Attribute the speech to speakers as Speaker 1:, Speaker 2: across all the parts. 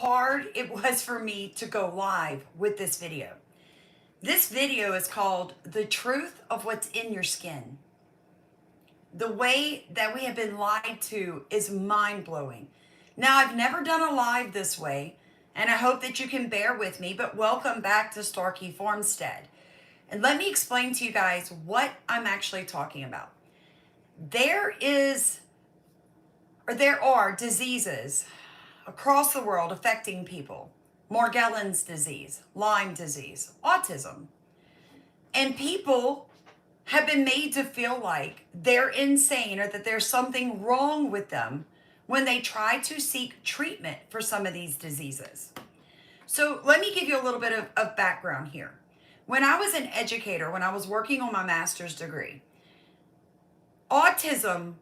Speaker 1: hard it was for me to go live with this video. This video is called The Truth of What's in Your Skin. The way that we have been lied to is mind blowing. Now, I've never done a live this way, and I hope that you can bear with me, but welcome back to Starkey Farmstead. And let me explain to you guys what I'm actually talking about. There are diseases across the world affecting people. Morgellons disease, Lyme disease, autism. And people have been made to feel like they're insane or that there's something wrong with them when they try to seek treatment for some of these diseases. So let me give you a little bit of background here. When I was an educator, when I was working on my master's degree, autism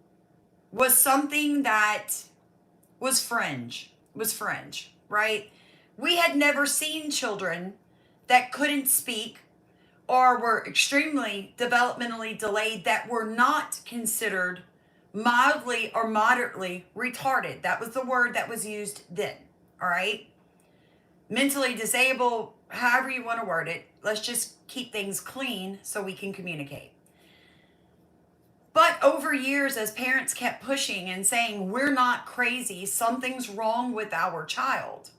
Speaker 1: was something that was fringe, right? We had never seen children that couldn't speak or were extremely developmentally delayed that were not considered mildly or moderately retarded. That was the word that was used then, all right? Mentally disabled, however you want to word it. Let's just keep things clean so we can communicate. But over years, as parents kept pushing and saying, we're not crazy, something's wrong with our child,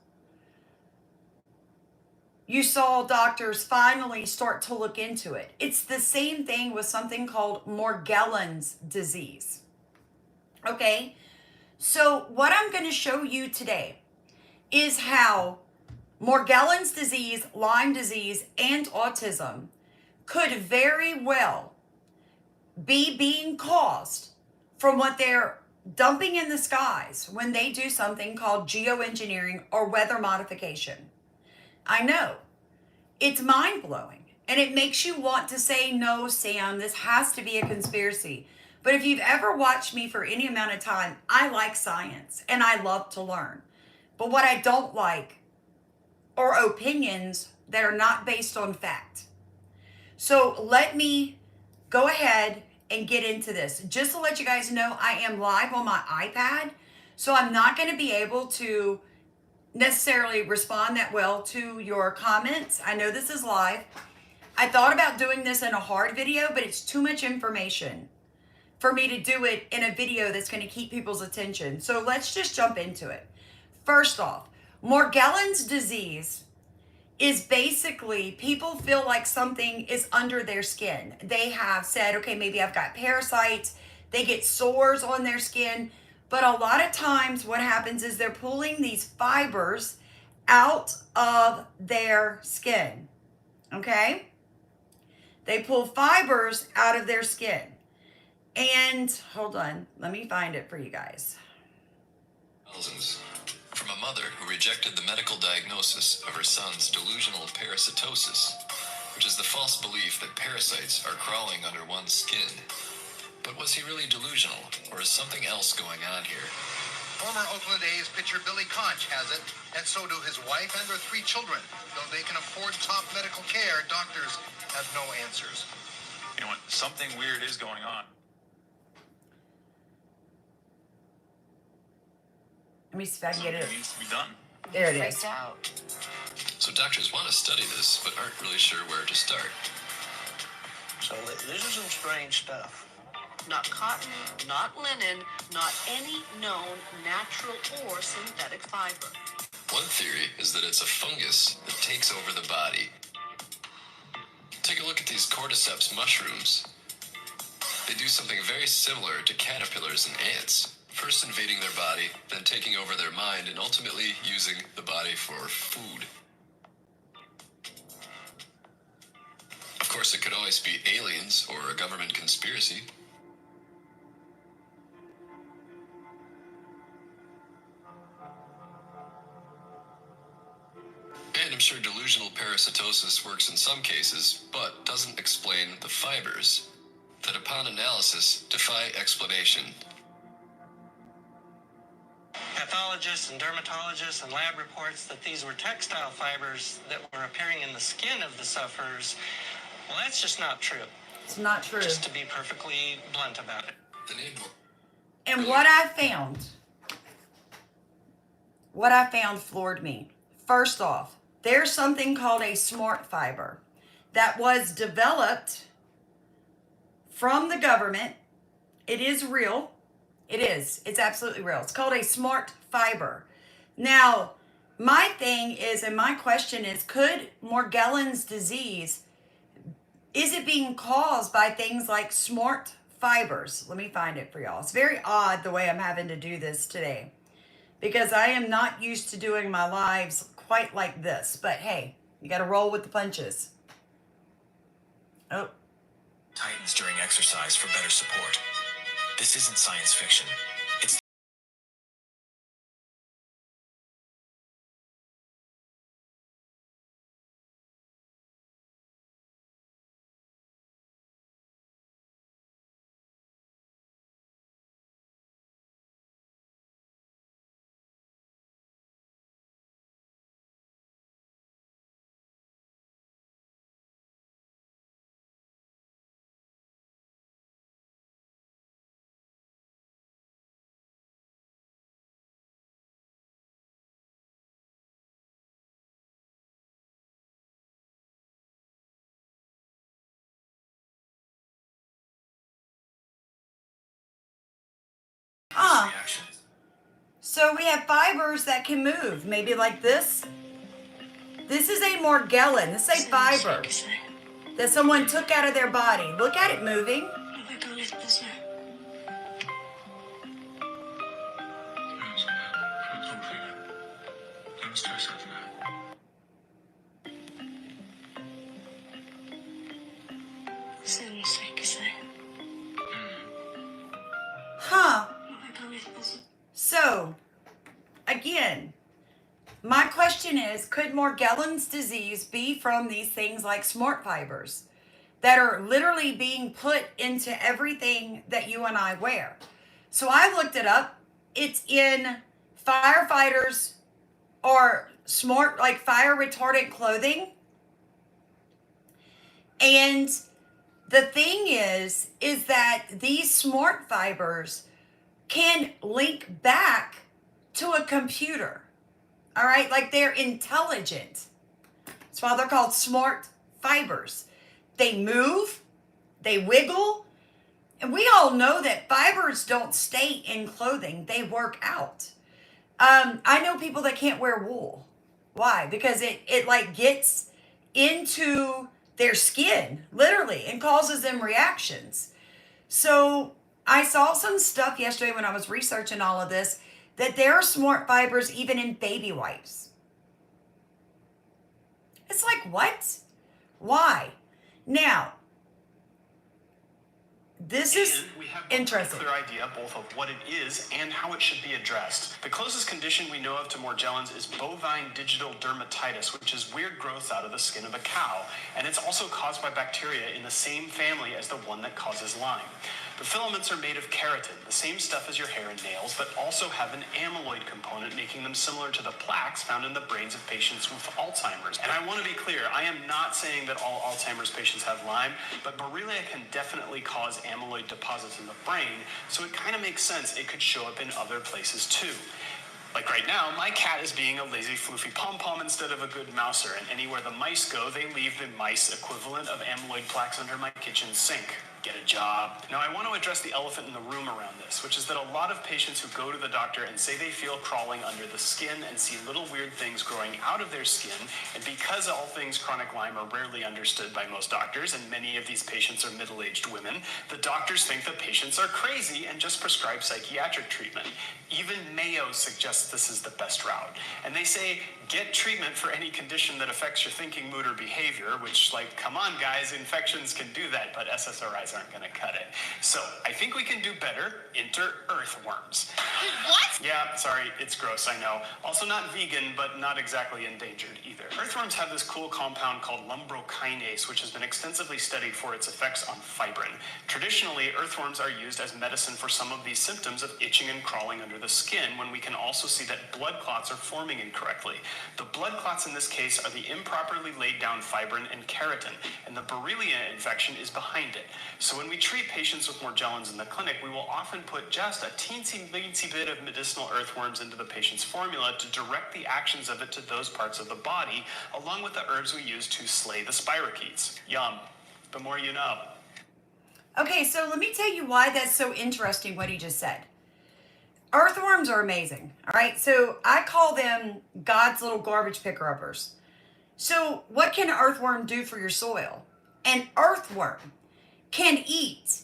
Speaker 1: you saw doctors finally start to look into it. It's the same thing with something called Morgellons disease. Okay, so what I'm going to show you today is how Morgellons disease, Lyme disease, and autism could very well be being caused from what they're dumping in the skies when they do something called geoengineering or weather modification. I know, it's mind-blowing, and it makes you want to say, no, Sam, this has to be a conspiracy. But if you've ever watched me for any amount of time, I like science, and I love to learn. But what I don't like are opinions that are not based on fact. So let me go ahead and get into this. Just to let you guys know, I am live on my iPad, so I'm not going to be able to necessarily respond that well to your comments. I know this is live. I thought about doing this in a hard video, but it's too much information for me to do it in a video that's going to keep people's attention. So let's just jump into it. First off, Morgellons disease is basically people feel like something is under their skin. They have said, okay, maybe I've got parasites. They get sores on their skin. But a lot of times what happens is they're pulling these fibers out of their skin, okay? They pull fibers out of their skin. And hold on, let me find it for you guys.
Speaker 2: Thousands. From a mother who rejected the medical diagnosis of her son's delusional parasitosis, which is the false belief that parasites are crawling under one's skin. But was he really delusional, or is something else going on here?
Speaker 3: Former Oakland A's pitcher Billy Conch has it, and so do his wife and their 3 children. Though they can afford top medical care, doctors have no answers.
Speaker 4: You know what? Something weird is going on.
Speaker 1: Let me see if I can get it.
Speaker 4: Something needs to be done.
Speaker 1: There it is.
Speaker 2: So doctors want to study this, but aren't really sure where to start.
Speaker 5: So this is some strange stuff.
Speaker 6: Not cotton, not linen, not any known natural or synthetic fiber.
Speaker 2: One theory is that it's a fungus that takes over the body. Take a look at these cordyceps mushrooms. They do something very similar to caterpillars and ants. First invading their body, then taking over their mind, and ultimately using the body for food. Of course, it could always be aliens or a government conspiracy. And I'm sure delusional parasitosis works in some cases, but doesn't explain the fibers that upon analysis defy explanation.
Speaker 5: Pathologists and dermatologists and lab reports that these were textile fibers that were appearing in the skin of the sufferers. Well, that's just not true.
Speaker 1: It's not true.
Speaker 5: Just to be perfectly blunt about it.
Speaker 1: And what I found what I found floored me. First off, there's something called a smart fiber that was developed from the government. It is real. It is. It's absolutely real. It's called a smart fiber. Now, my thing is, and my question is, could Morgellons disease, is it being caused by things like smart fibers? Let me find it for y'all. It's very odd the way I'm having to do this today because I am not used to doing my lives quite like this. But hey, you got to roll with the punches. Oh.
Speaker 7: Tightens during exercise for better support. This isn't science fiction. It's reaction.
Speaker 1: So we have fibers that can move, maybe like this. This is a Morgellon. This is a fiber that someone took out of their body. Look at it moving. Huh. So, again, my question is, could Morgellons disease be from these things like smart fibers that are literally being put into everything that you and I wear? So I looked it up. It's in firefighters or smart, like fire retardant clothing. And the thing is that these smart fibers can link back to a computer. All right, like they're intelligent. That's why they're called smart fibers. They move, they wiggle, and we all know that fibers don't stay in clothing, they work out. I know people that can't wear wool. Why? Because it like gets into their skin, literally, and causes them reactions. So I saw some stuff yesterday when I was researching all of this, that there are smart fibers even in baby wipes. It's like, what? Why? Now, this is interesting.
Speaker 8: We have a clear idea both of what it is and how it should be addressed. The closest condition we know of to Morgellons is bovine digital dermatitis, which is weird growth out of the skin of a cow, and it's also caused by bacteria in the same family as the one that causes Lyme. The filaments are made of keratin, the same stuff as your hair and nails, but also have an amyloid component, making them similar to the plaques found in the brains of patients with Alzheimer's. And I want to be clear, I am not saying that all Alzheimer's patients have Lyme, but Borrelia can definitely cause amyloid deposits in the brain, so it kind of makes sense it could show up in other places too. Like right now, my cat is being a lazy, floofy pom-pom instead of a good mouser, and anywhere the mice go, they leave the mice equivalent of amyloid plaques under my kitchen sink. Get a job. Now, I want to address the elephant in the room around this, which is that a lot of patients who go to the doctor and say they feel crawling under the skin and see little weird things growing out of their skin, and because all things chronic Lyme are rarely understood by most doctors, and many of these patients are middle-aged women, the doctors think the patients are crazy and just prescribe psychiatric treatment. Even Mayo suggests this is the best route. And they say, get treatment for any condition that affects your thinking, mood, or behavior, which, like, come on, guys, infections can do that, but SSRIs aren't going to cut it. So I think we can do better. Enter earthworms.
Speaker 6: What?
Speaker 8: Yeah, sorry, it's gross, I know. Also not vegan, but not exactly endangered either. Earthworms have this cool compound called lumbrokinase, which has been extensively studied for its effects on fibrin. Traditionally, earthworms are used as medicine for some of these symptoms of itching and crawling under the skin, when we can also see that blood clots are forming incorrectly. The blood clots in this case are the improperly laid down fibrin and keratin, and the Borrelia infection is behind it. So when we treat patients with Morgellons in the clinic, we will often put just a teensy bit of medicinal earthworms into the patient's formula to direct the actions of it to those parts of the body, along with the herbs we use to slay the spirochetes. Yum. The more you know.
Speaker 1: Okay, so let me tell you why that's so interesting what he just said. Earthworms are amazing, all right? So I call them God's little garbage picker-uppers. So what can an earthworm do for your soil? An earthworm can eat,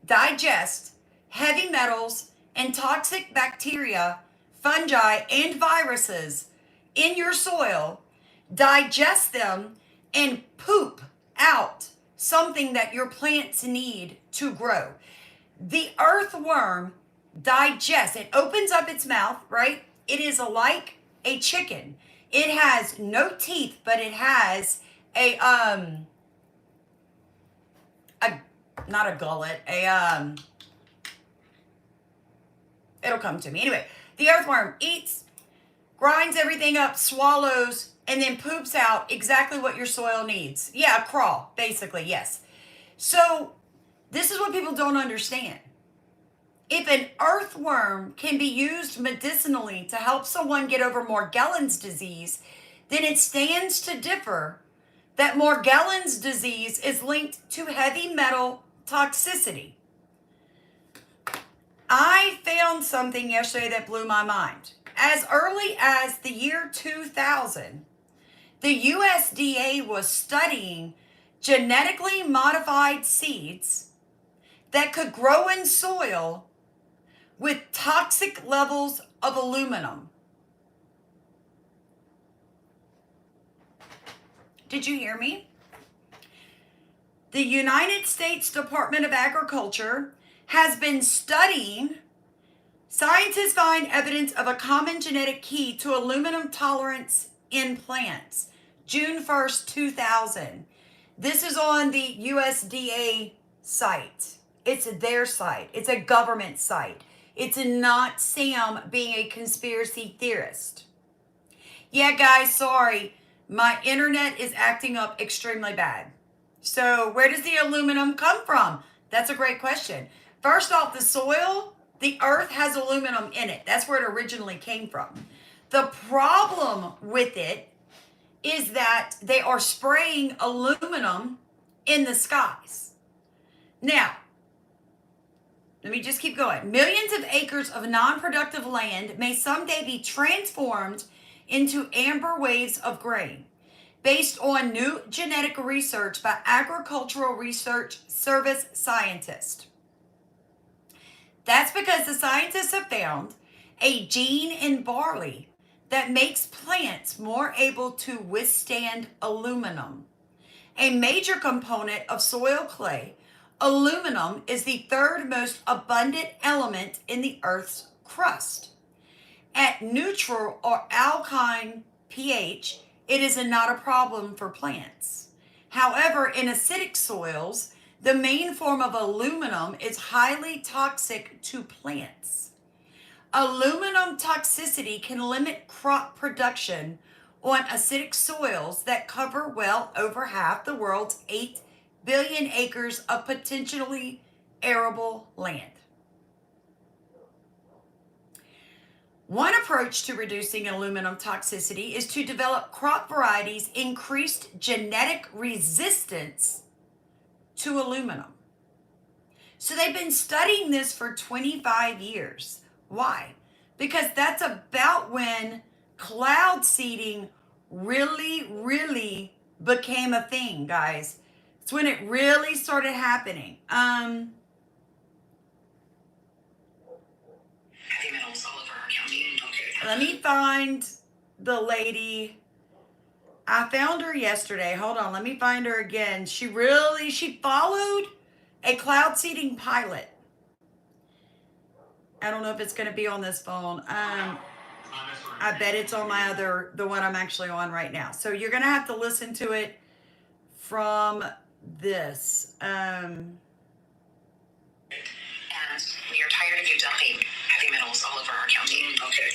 Speaker 1: digest heavy metals and toxic bacteria, fungi, and viruses in your soil, digest them, and poop out something that your plants need to grow. The earthworm digests, it opens up its mouth, right? It is like a chicken. It has no teeth, but it has not a gullet, it'll come to me. Anyway, the earthworm eats, grinds everything up, swallows, and then poops out exactly what your soil needs. Yeah, a crawl, basically, yes. So this is what people don't understand. If an earthworm can be used medicinally to help someone get over Morgellons disease, then it stands to differ that Morgellons disease is linked to heavy metal toxicity. I found something yesterday that blew my mind. As early as the year 2000, the USDA was studying genetically modified seeds that could grow in soil with toxic levels of aluminum. Did you hear me? The United States Department of Agriculture has been studying. Scientists find evidence of a common genetic key to aluminum tolerance in plants. June 1st, 2000. This is on the USDA site. It's their site. It's a government site. It's not Sam being a conspiracy theorist. Yeah, guys, sorry. My internet is acting up extremely bad. So where does the aluminum come from? That's a great question. First off, the soil, the earth has aluminum in it. That's where it originally came from. The problem with it is that they are spraying aluminum in the skies. Now, let me just keep going. Millions of acres of non-productive land may someday be transformed into amber waves of grain based on new genetic research by Agricultural Research Service scientists. That's because the scientists have found a gene in barley that makes plants more able to withstand aluminum. A major component of soil clay, aluminum is the third most abundant element in the Earth's crust. At neutral or alkaline pH, it is not a problem for plants. However, in acidic soils, the main form of aluminum is highly toxic to plants. Aluminum toxicity can limit crop production on acidic soils that cover well over half the world's 8 billion acres of potentially arable land. One approach to reducing aluminum toxicity is to develop crop varieties increased genetic resistance to aluminum. So they've been studying this for 25 years. Why? Because that's about when cloud seeding really became a thing, guys. It's when it really started happening.
Speaker 6: Heavy metals all over our county. Okay.
Speaker 1: Let me find the lady. I found her yesterday. Hold on, let me find her again. She followed a cloud seeding pilot. I don't know if it's going to be on this phone. I bet it's on my the one I'm actually on right now. So you're going to have to listen to it from this.
Speaker 6: And we are tired of you dumping heavy metals all over our county. Okay.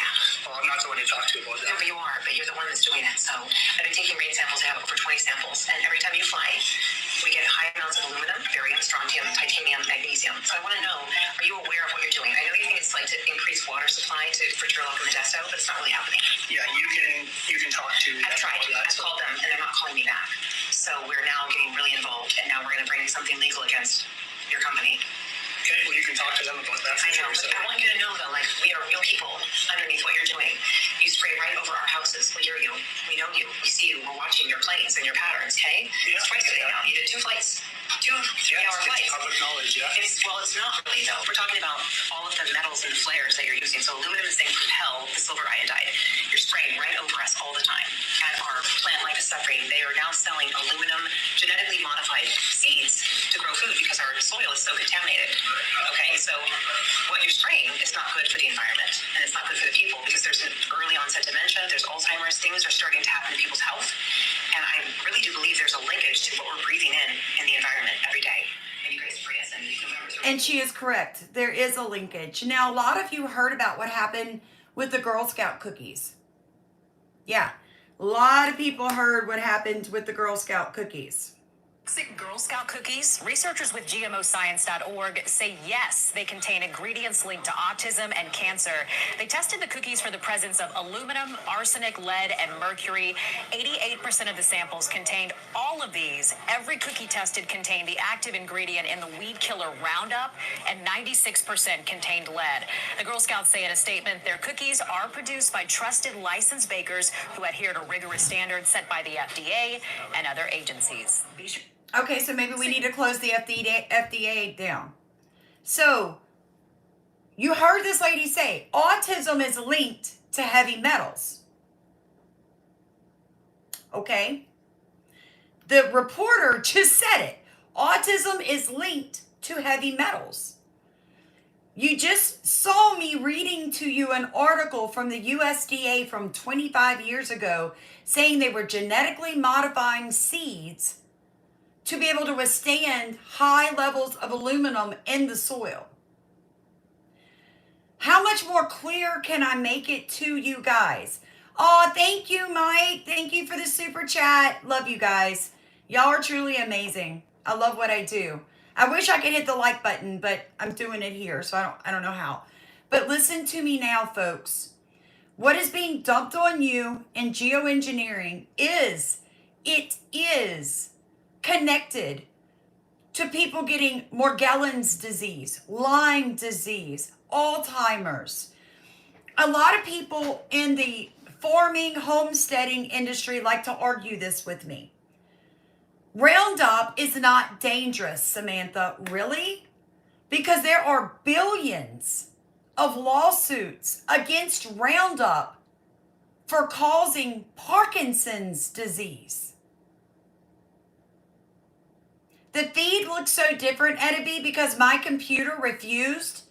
Speaker 6: Well, I'm not the
Speaker 9: to talk to about that.
Speaker 10: No, but you are, but you're the one that's doing it. So I've been taking rain samples. I have over 20 samples. And every time you fly, we get high amounts of aluminum, barium, strontium, titanium, magnesium. So I want to know, are you aware of what you're doing? I know you think it's like to increase water supply for Turlock and Modesto, but it's not really happening.
Speaker 9: Yeah, you can talk to.
Speaker 10: I've tried. I've called them, and they're not calling me back. So we're now getting really involved, and now we're going to bring something legal against your company.
Speaker 9: Okay, well, you can talk to them about that for
Speaker 10: I know,
Speaker 9: sure.
Speaker 10: but I want you to know, though, like, we are real people underneath what you're doing. You spray right over our houses. We hear you. We know you. We see you. We're watching your planes and your patterns, okay?
Speaker 9: Yeah.
Speaker 10: It's twice today now. You did 2 flights. 2 3-hour flights.
Speaker 9: It's public knowledge, yeah.
Speaker 10: It's not really, though. We're talking about all of the metals and the flares that you're using. So aluminum is saying propel the silver iodide. You're spraying right over us all the time. And our plant life is suffering. They are now selling aluminum genetically modified seeds to grow food because our soil is so contaminated. Okay, so what you're spraying is not good for the environment, and it's not good for the people because there's an early onset dementia, there's Alzheimer's, things are starting to happen to people's health. And I really do believe there's a linkage to what we're breathing in the environment every day. And you guys free us, and you can remember.
Speaker 1: And she is correct. There is a linkage. Now, a lot of you heard about what happened with the Girl Scout cookies. Yeah, a lot of people heard what happened with the Girl Scout cookies.
Speaker 11: Girl Scout cookies? Researchers with GMOscience.org say yes, they contain ingredients linked to autism and cancer. They tested the cookies for the presence of aluminum, arsenic, lead, and mercury. 88% of the samples contained all of these. Every cookie tested contained the active ingredient in the weed killer Roundup, and 96% contained lead. The Girl Scouts say in a statement their cookies are produced by trusted licensed bakers who adhere to rigorous standards set by the FDA and other agencies.
Speaker 1: Okay, so maybe we need to close the FDA down. So, you heard this lady say, autism is linked to heavy metals. Okay? The reporter just said it. Autism is linked to heavy metals. You just saw me reading to you an article from the USDA from 25 years ago saying they were genetically modifying seeds to be able to withstand high levels of aluminum in the soil. How much more clear can I make it to you guys? Oh, thank you, Mike. Thank you for the super chat. Love you guys. Y'all are truly amazing. I love what I do. I wish I could hit the like button, but I'm doing it here, so I don't know how. But listen to me now, folks. What is being dumped on you in geoengineering is connected to people getting Morgellons disease, Lyme disease, Alzheimer's. A lot of people in the farming, homesteading industry like to argue this with me. Roundup is not dangerous, Samantha. Really? Because there are billions of lawsuits against Roundup for causing Parkinson's disease. The feed looks so different, Eddie, because my computer refused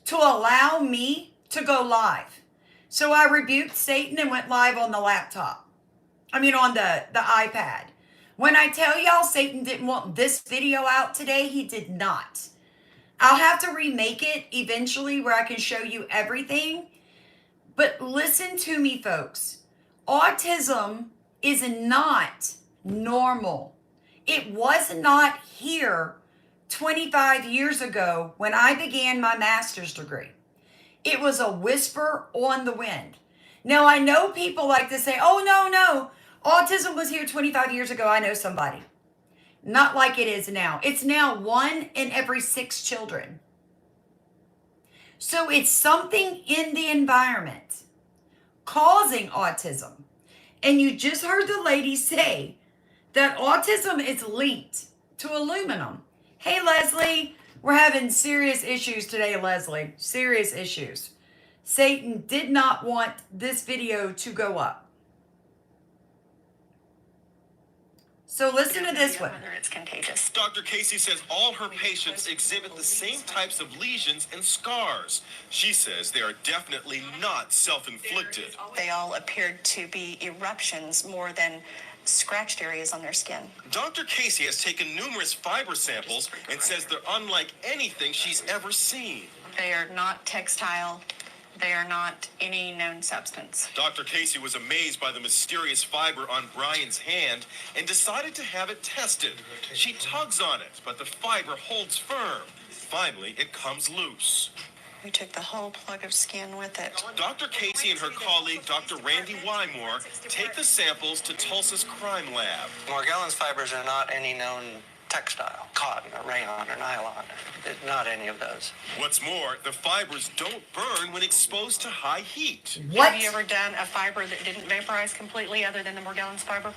Speaker 1: to allow me to go live. So I rebuked Satan and went live on the laptop. On the iPad. When I tell y'all Satan didn't want this video out today, he did not. I'll have to remake it eventually where I can show you everything. But listen to me, folks. Autism is not normal. It was not here 25 years ago when I began my master's degree. It was a whisper on the wind. Now, I know people like to say, oh, no, autism was here 25 years ago. I know somebody. Not like it is now. It's now 1 in every 6 children. So it's something in the environment causing autism. And you just heard the lady say that autism is linked to aluminum. Hey, Leslie, we're having serious issues today, Leslie. Serious issues. Satan did not want this video to go up. So listen to this one.
Speaker 11: Whether it's contagious.
Speaker 12: Dr. Casey says all her patients exhibit the same types of lesions and scars. She says they are definitely not self-inflicted.
Speaker 11: They all appeared to be eruptions more than scratched areas on their skin.
Speaker 12: Dr. Casey has taken numerous fiber samples and says they're unlike anything she's ever seen.
Speaker 11: They are not textile. They are not any known substance.
Speaker 12: Dr. Casey was amazed by the mysterious fiber on Brian's hand and decided to have it tested. She tugs on it, but the fiber holds firm. Finally, it comes loose.
Speaker 5: We took the whole plug of skin with it.
Speaker 12: Dr. Casey and her colleague, Dr. Randy Wymore, take the samples to Tulsa's crime lab.
Speaker 5: Morgellons fibers are not any known textile, cotton or rayon or nylon. Not any of those.
Speaker 12: What's more, the fibers don't burn when exposed to high heat.
Speaker 1: What?
Speaker 11: Have you ever done a fiber that didn't vaporize completely other than the Morgellons fiber?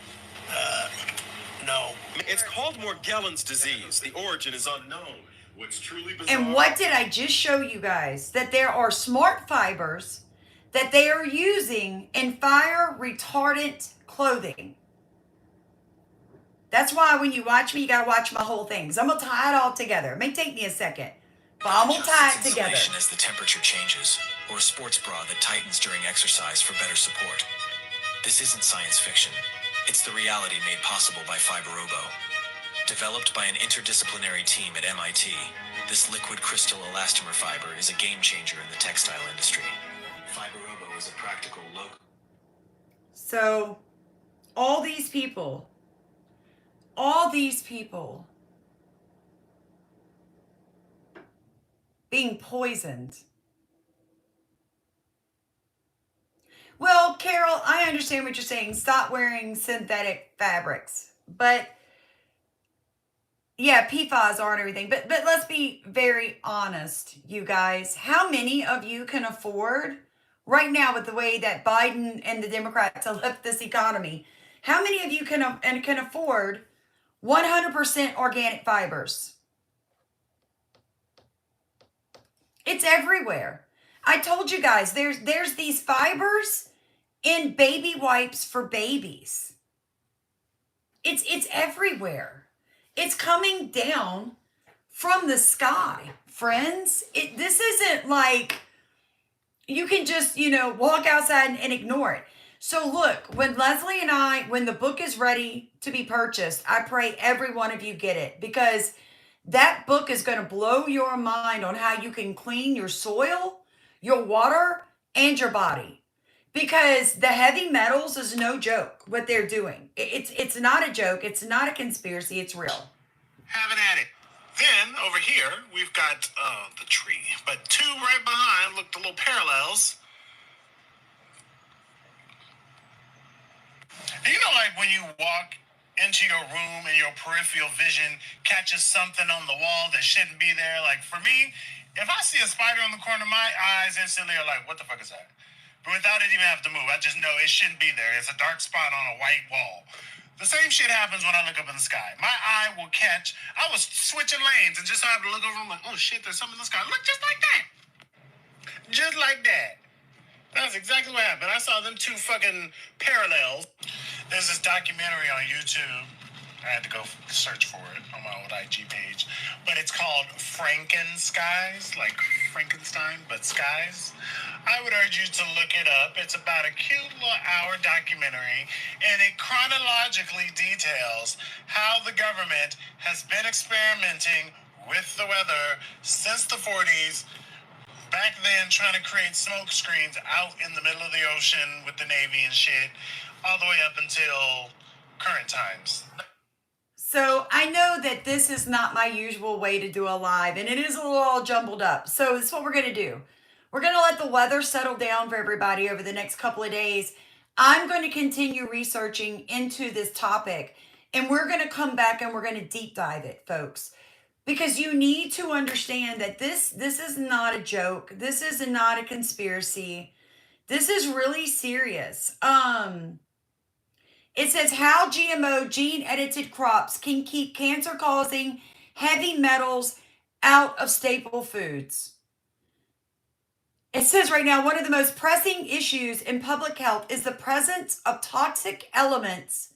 Speaker 12: No. It's called Morgellons disease. The origin is unknown. What's truly bizarre...
Speaker 1: And what did I just show you guys? That there are smart fibers that they are using in fire retardant clothing. That's why when you watch me, you got to watch my whole thing. Because I'm going to tie it all together. It may take me a second, but I'm going to tie it together.
Speaker 7: Insulation as the temperature changes, or a sports bra that tightens during exercise for better support. This isn't science fiction. It's the reality made possible by Fiberobo. Developed by an interdisciplinary team at MIT, this liquid crystal elastomer fiber is a game changer in the textile industry. Fiberobo is a practical local...
Speaker 1: So, all these people being poisoned. Well, Carol, I understand what you're saying. Stop wearing synthetic fabrics. But, yeah, PFAS are and everything. But let's be very honest, you guys. How many of you can afford, right now with the way that Biden and the Democrats have left this economy, how many of you can afford 100% organic fibers? It's everywhere. I told you guys, there's these fibers in baby wipes for babies. It's everywhere. It's coming down from the sky, friends. This isn't like you can just, walk outside and ignore it. So look, when Leslie and when the book is ready to be purchased, I pray every one of you get it, because that book is going to blow your mind on how you can clean your soil, your water, and your body. Because the heavy metals is no joke what they're doing. It's not a joke. It's not a conspiracy. It's real.
Speaker 3: Having at it. Then, over here, we've got the tree. But two right behind looked a little parallels. And like when you walk into your room and your peripheral vision catches something on the wall that shouldn't be there. Like for me, if I see a spider on the corner, my eyes instantly are like, what the fuck is that? But without it even have to move, I just know it shouldn't be there. It's a dark spot on a white wall. The same shit happens when I look up in the sky. My eye will catch, I was switching lanes and just so I have to look over, I'm like, oh shit, there's something in the sky. Look, just like that. Just like that. That's exactly what happened. I saw them two fucking parallels. There's this documentary on YouTube. I had to go search for it on my old IG page. But it's called Frankenskies, like Frankenstein, but skies. I would urge you to look it up. It's about a cute little hour documentary, and it chronologically details how the government has been experimenting with the weather since the 40s. Back then, trying to create smoke screens out in the middle of the ocean with the Navy and shit, all the way up until current times.
Speaker 1: So I know that this is not my usual way to do a live, and it is a little all jumbled up. So this is what we're going to do. We're going to let the weather settle down for everybody over the next couple of days. I'm going to continue researching into this topic, and we're going to come back and we're going to deep dive it, folks. Because you need to understand that this is not a joke. This is not a conspiracy. This is really serious. It says how GMO gene-edited crops can keep cancer-causing heavy metals out of staple foods. It says right now, one of the most pressing issues in public health is the presence of toxic elements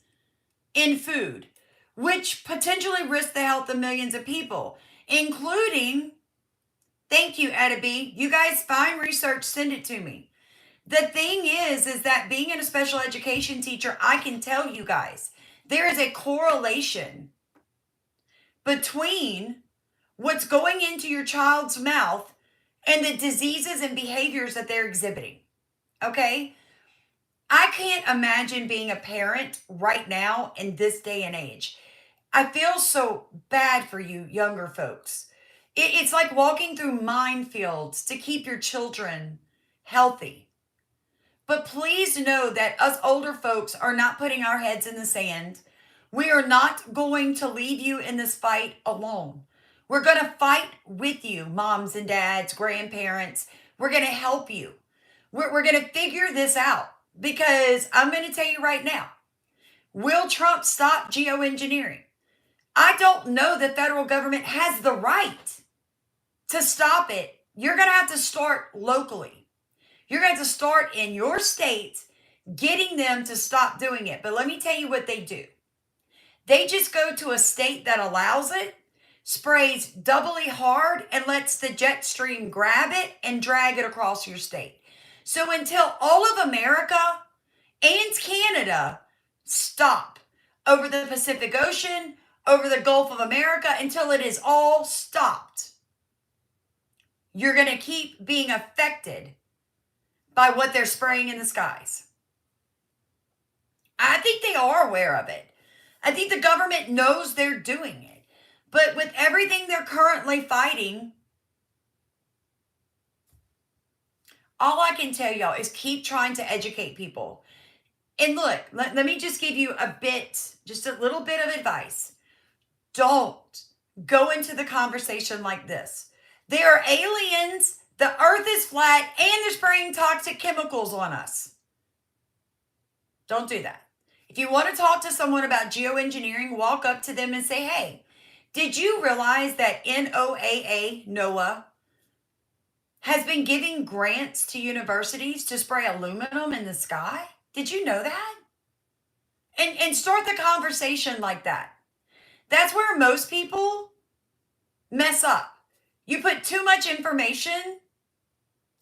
Speaker 1: in food, which potentially risk the health of millions of people, including, thank you, Etta B. You guys find research, send it to me. The thing is that being a special education teacher, I can tell you guys, there is a correlation between what's going into your child's mouth and the diseases and behaviors that they're exhibiting. Okay? I can't imagine being a parent right now in this day and age. I feel so bad for you younger folks. It's like walking through minefields to keep your children healthy. But please know that us older folks are not putting our heads in the sand. We are not going to leave you in this fight alone. We're going to fight with you, moms and dads, grandparents. We're going to help you. We're going to figure this out, because I'm going to tell you right now, will Trump stop geoengineering? I don't know the federal government has the right to stop it. You're going to have to start locally. You're going to have to start in your state, getting them to stop doing it. But let me tell you what they do. They just go to a state that allows it, sprays doubly hard, and lets the jet stream grab it and drag it across your state. So until all of America and Canada stop over the Pacific Ocean, over the Gulf of America, until it is all stopped, you're going to keep being affected by what they're spraying in the skies. I think they are aware of it. I think the government knows they're doing it. But with everything they're currently fighting, all I can tell y'all is keep trying to educate people. And look, let me just give you just a little bit of advice. Don't go into the conversation like this. There are aliens, the earth is flat, and they're spraying toxic chemicals on us. Don't do that. If you want to talk to someone about geoengineering, walk up to them and say, hey, did you realize that NOAA has been giving grants to universities to spray aluminum in the sky? Did you know that? And start the conversation like that. That's where most people mess up. You put too much information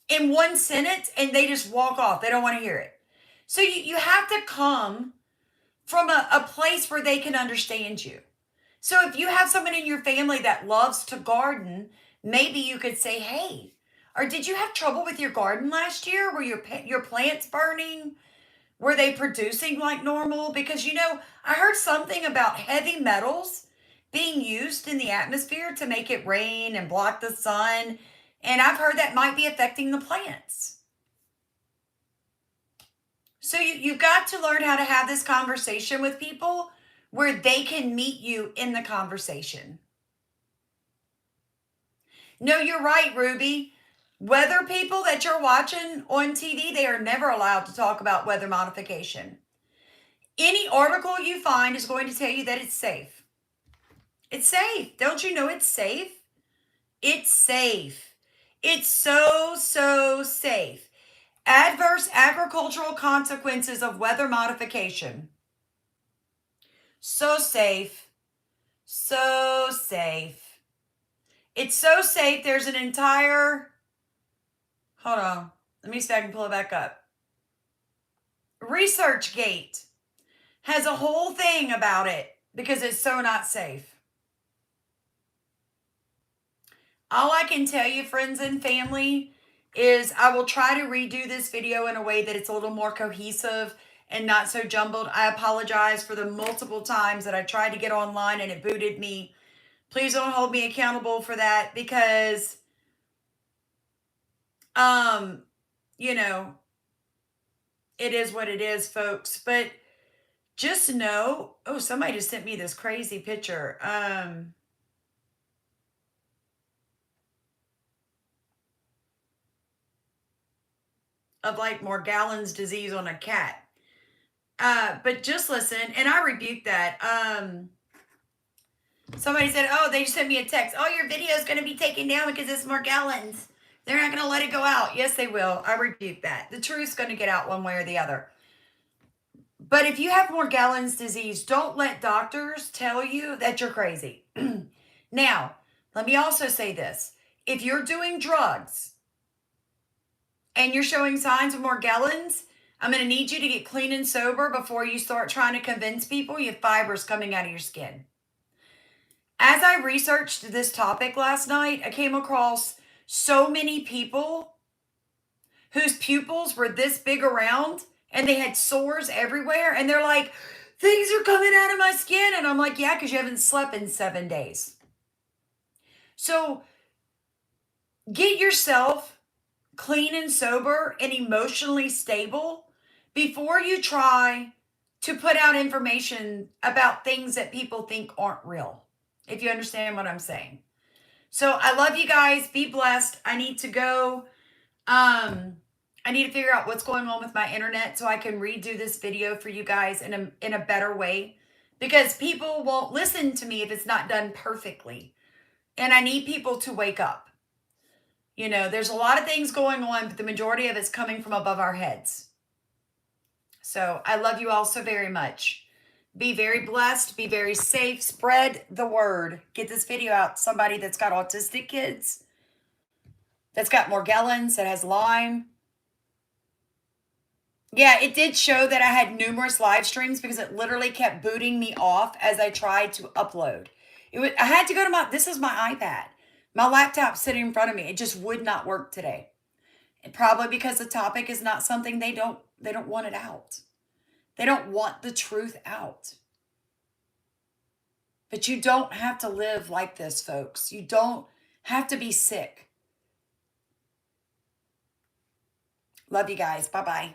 Speaker 1: in one sentence and they just walk off. They don't want to hear it. So you have to come from a place where they can understand you. So if you have someone in your family that loves to garden, maybe you could say, hey, or did you have trouble with your garden last year? Were your plants burning? Were they producing like normal? Because, I heard something about heavy metals being used in the atmosphere to make it rain and block the sun. And I've heard that might be affecting the plants. So you've got to learn how to have this conversation with people where they can meet you in the conversation. No, you're right, Ruby. Weather people that you're watching on TV, they are never allowed to talk about weather modification. Any article you find is going to tell you that it's safe. It's safe. Don't you know it's safe? It's safe. It's so, so safe. Adverse agricultural consequences of weather modification. So safe. So safe. It's so safe. There's an entire... Hold on. Let me see if I can pull it back up. ResearchGate has a whole thing about it because it's so not safe. All I can tell you, friends and family, is I will try to redo this video in a way that it's a little more cohesive and not so jumbled. I apologize for the multiple times that I tried to get online and it booted me. Please don't hold me accountable for that because, it is what it is, folks. But just know, oh, somebody just sent me this crazy picture. Of like Morgellons disease on a cat. But just listen, and I rebuke that. Somebody said, oh, they just sent me a text. Oh, your video is going to be taken down because it's Morgellons. They're not going to let it go out. Yes, they will. I rebuke that. The truth's going to get out one way or the other. But if you have Morgellons disease, don't let doctors tell you that you're crazy. Now, let me also say this. If you're doing drugs and you're showing signs of Morgellons, I'm going to need you to get clean and sober before you start trying to convince people you have fibers coming out of your skin. As I researched this topic last night, I came across so many people whose pupils were this big around and they had sores everywhere. And they're like, things are coming out of my skin. And I'm like, yeah, because you haven't slept in 7 days. So get yourself clean and sober and emotionally stable before you try to put out information about things that people think aren't real, if you understand what I'm saying. So I love you guys. Be blessed. I need to go. I need to figure out what's going on with my internet so I can redo this video for you guys in a better way, because people won't listen to me if it's not done perfectly. And I need people to wake up. You know, there's a lot of things going on, but the majority of it's coming from above our heads. So I love you all so very much. Be very blessed. Be very safe. Spread the word. Get this video out to somebody that's got autistic kids, that's got Morgellons, that has Lyme. Yeah, it did show that I had numerous live streams because it literally kept booting me off as I tried to upload. I had to go to this is my iPad. My laptop sitting in front of me. It just would not work today. And probably because the topic is not something they don't want it out. They don't want the truth out. But you don't have to live like this, folks. You don't have to be sick. Love you guys. Bye-bye.